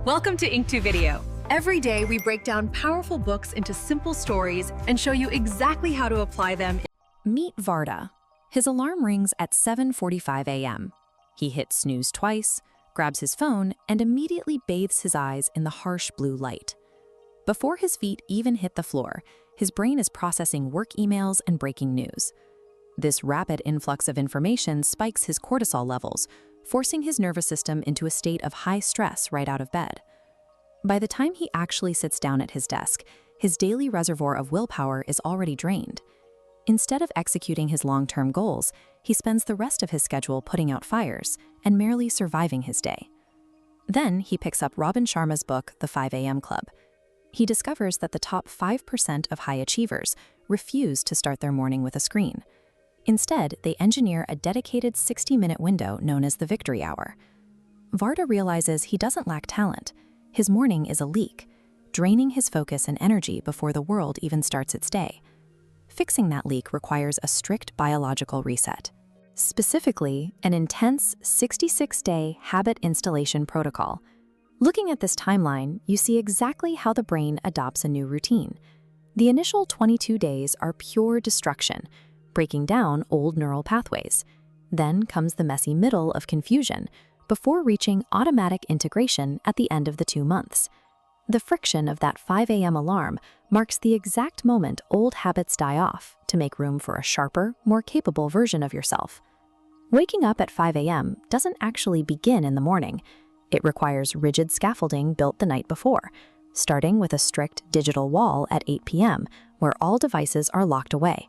Welcome to Ink2 Video. Every day we break down powerful books into simple stories and show you exactly how to apply them. Meet Varda. His alarm rings at 7:45 a.m. He hits snooze twice, grabs his phone, and immediately bathes his eyes in the harsh blue light. Before his feet even hit the floor, his brain is processing work emails and breaking news. This rapid influx of information spikes his cortisol levels, forcing his nervous system into a state of high stress right out of bed. By the time he actually sits down at his desk, his daily reservoir of willpower is already drained. Instead of executing his long-term goals, he spends the rest of his schedule putting out fires and merely surviving his day. Then he picks up Robin Sharma's book, The 5 a.m. Club. He discovers that the top 5% of high achievers refuse to start their morning with a screen. Instead, they engineer a dedicated 60-minute window known as the victory hour. Varda realizes he doesn't lack talent. His morning is a leak, draining his focus and energy before the world even starts its day. Fixing that leak requires a strict biological reset. Specifically, an intense 66-day habit installation protocol. Looking at this timeline, you see exactly how the brain adopts a new routine. The initial 22 days are pure destruction, breaking down old neural pathways. Then comes the messy middle of confusion, before reaching automatic integration at the end of the 2 months. The friction of that 5 a.m. alarm marks the exact moment old habits die off to make room for a sharper, more capable version of yourself. Waking up at 5 a.m. doesn't actually begin in the morning. It requires rigid scaffolding built the night before, starting with a strict digital wall at 8 p.m., where all devices are locked away.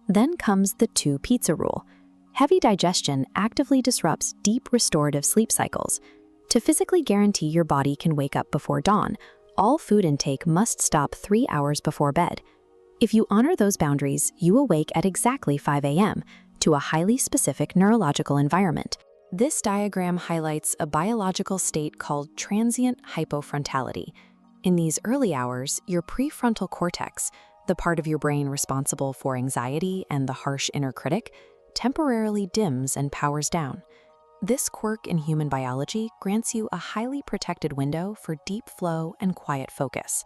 Then comes the 2 pizza rule. Heavy digestion actively disrupts deep restorative sleep cycles. To physically guarantee your body can wake up before dawn, all food intake must stop 3 hours before bed. If you honor those boundaries, you awake at exactly 5 a.m. to a highly specific neurological environment. This diagram highlights a biological state called transient hypofrontality. In these early hours, your prefrontal cortex, the part of your brain responsible for anxiety and the harsh inner critic, temporarily dims and powers down. This quirk in human biology grants you a highly protected window for deep flow and quiet focus.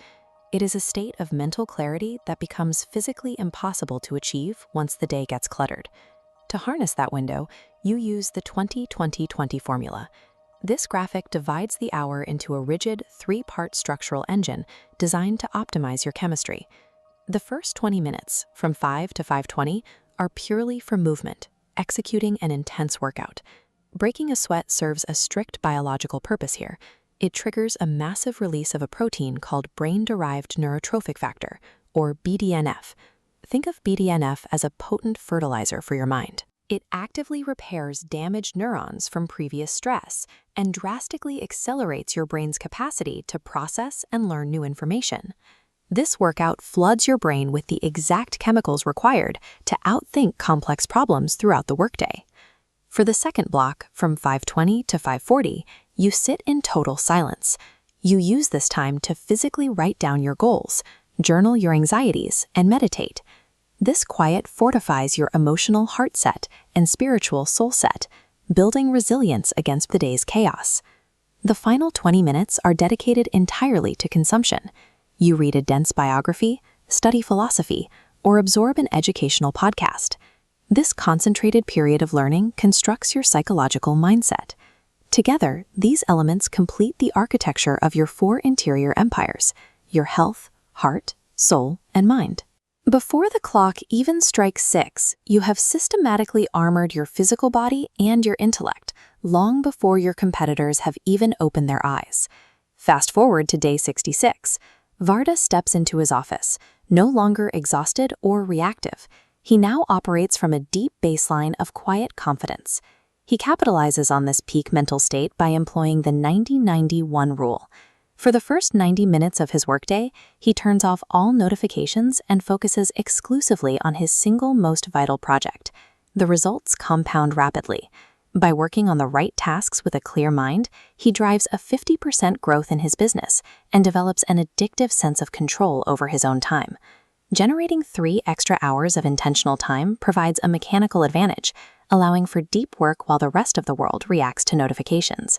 It is a state of mental clarity that becomes physically impossible to achieve once the day gets cluttered. To harness that window, you use the 20-20-20 formula. This graphic divides the hour into a rigid 3-part structural engine designed to optimize your chemistry. The first 20 minutes, from 5 to 5:20, are purely for movement, executing an intense workout. Breaking a sweat serves a strict biological purpose here. It triggers a massive release of a protein called brain-derived neurotrophic factor, or BDNF. Think of BDNF as a potent fertilizer for your mind. It actively repairs damaged neurons from previous stress and drastically accelerates your brain's capacity to process and learn new information. This workout floods your brain with the exact chemicals required to outthink complex problems throughout the workday. For the second block, from 5:20 to 5:40, you sit in total silence. You use this time to physically write down your goals, journal your anxieties, and meditate. This quiet fortifies your emotional heart set and spiritual soul set, building resilience against the day's chaos. The final 20 minutes are dedicated entirely to consumption. You read a dense biography, study philosophy, or absorb an educational podcast. This concentrated period of learning constructs your psychological mindset. Together, these elements complete the architecture of your 4 interior empires: your health, heart, soul, and mind. Before the clock even strikes 6, you have systematically armored your physical body and your intellect, long before your competitors have even opened their eyes. Fast forward to day 66. Varda steps into his office, no longer exhausted or reactive. He now operates from a deep baseline of quiet confidence. He capitalizes on this peak mental state by employing the 90-90-1 rule. For the first 90 minutes of his workday, he turns off all notifications and focuses exclusively on his single most vital project. The results compound rapidly. By working on the right tasks with a clear mind, he drives a 50% growth in his business and develops an addictive sense of control over his own time. Generating 3 extra hours of intentional time provides a mechanical advantage, allowing for deep work while the rest of the world reacts to notifications.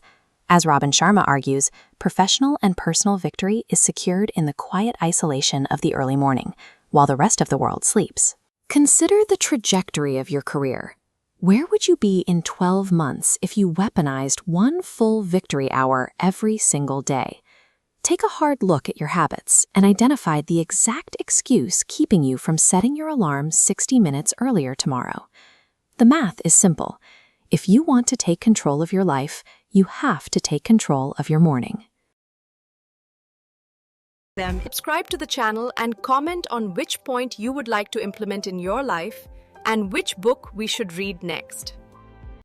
As Robin Sharma argues, professional and personal victory is secured in the quiet isolation of the early morning, while the rest of the world sleeps. Consider the trajectory of your career. Where would you be in 12 months if you weaponized one full victory hour every single day? Take a hard look at your habits and identify the exact excuse keeping you from setting your alarm 60 minutes earlier tomorrow. The math is simple. If you want to take control of your life, you have to take control of your morning. Subscribe to the channel and comment on which point you would like to implement in your life and which book we should read next.